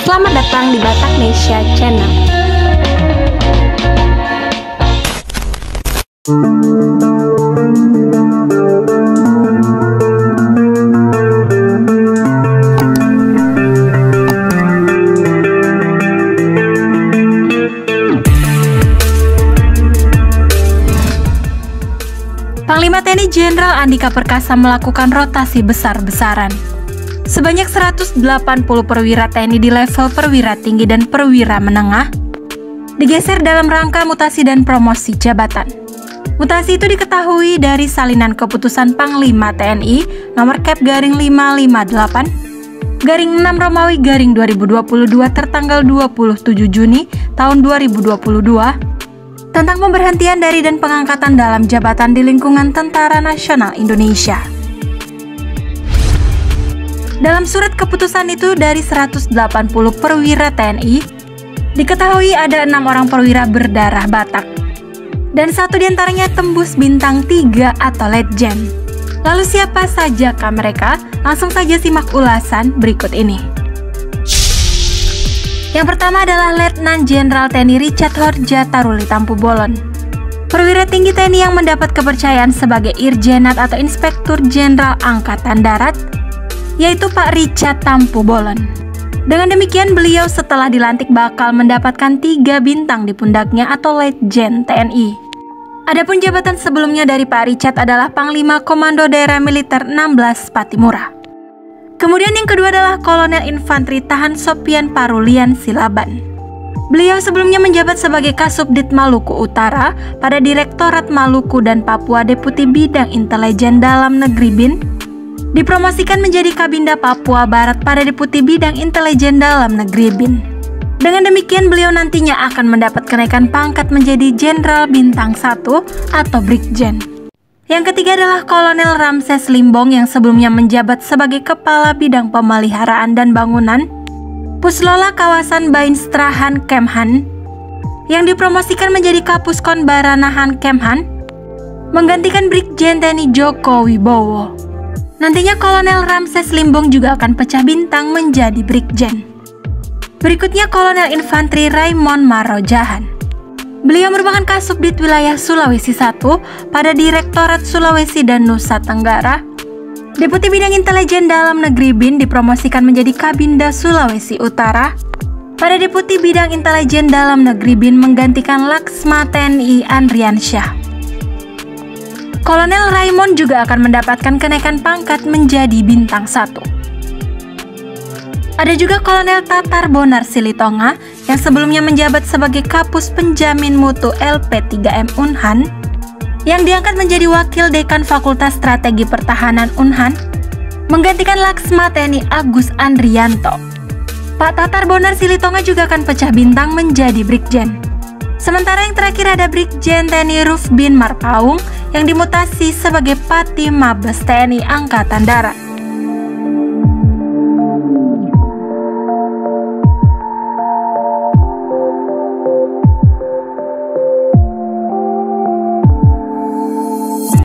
selamat datang di Bataknesia Channel. Panglima TNI Jenderal Andika Perkasa melakukan rotasi besar-besaran. Sebanyak 180 perwira TNI di level perwira tinggi dan perwira menengah digeser dalam rangka mutasi dan promosi jabatan. Mutasi itu diketahui dari salinan keputusan Panglima TNI nomor Kep/558 garing 6 Romawi garing 2022 tertanggal 27 Juni tahun 2022 tentang pemberhentian dari dan pengangkatan dalam jabatan di lingkungan Tentara Nasional Indonesia. Dalam surat keputusan itu dari 180 perwira TNI, diketahui ada 6 orang perwira berdarah Batak, dan 1 diantaranya tembus bintang 3 atau Letjen. Lalu siapa sajakah mereka? Langsung saja simak ulasan berikut ini. Yang pertama adalah Letnan Jenderal TNI Richard Horja Taruli Tampu Bolon, perwira tinggi TNI yang mendapat kepercayaan sebagai Irjenat atau Inspektur Jenderal Angkatan Darat, yaitu Pak Richard Tampu Bolon. Dengan demikian beliau setelah dilantik bakal mendapatkan 3 bintang di pundaknya atau Letjen TNI. Adapun jabatan sebelumnya dari Pak Richard adalah Panglima Komando Daerah Militer 16 Patimura. Kemudian yang kedua adalah Kolonel Infantri Tahan Sopian Parulian Silaban. Beliau sebelumnya menjabat sebagai Kasubdit Maluku Utara pada Direktorat Maluku dan Papua Deputi Bidang Intelijen Dalam Negeri BIN, dipromosikan menjadi Kabinda Papua Barat pada Deputi Bidang Intelijen Dalam Negeri BIN. Dengan demikian beliau nantinya akan mendapat kenaikan pangkat menjadi Jenderal Bintang 1 atau Brigjen. Yang ketiga adalah Kolonel Ramses Limbong yang sebelumnya menjabat sebagai Kepala Bidang Pemeliharaan dan Bangunan Puslola Kawasan Bainstrahan Kemhan, yang dipromosikan menjadi Kapuskon Baranahan Kemhan, menggantikan Brigjen TNI Joko Wibowo. Nantinya Kolonel Ramses Limbong juga akan pecah bintang menjadi Brigjen. Berikutnya Kolonel Infantri Raymond Marojahan. Beliau merupakan Kasubdit Wilayah Sulawesi I pada Direktorat Sulawesi dan Nusa Tenggara. Deputi Bidang Intelijen Dalam Negeri BIN dipromosikan menjadi Kabinda Sulawesi Utara. Pada Deputi Bidang Intelijen Dalam Negeri BIN menggantikan Laksma TNI Andriansyah. Kolonel Raymond juga akan mendapatkan kenaikan pangkat menjadi Bintang 1. Ada juga Kolonel Tatar Bonar Silitonga yang sebelumnya menjabat sebagai Kapus Penjamin Mutu LP3M Unhan, yang diangkat menjadi Wakil Dekan Fakultas Strategi Pertahanan Unhan, menggantikan Laksma TNI Agus Andrianto. Pak Tatar Bonar Silitonga juga akan pecah bintang menjadi Brigjen. Sementara yang terakhir ada Brigjen TNI Ruf bin Marpaung yang dimutasi sebagai Pati Mabes TNI Angkatan Darat.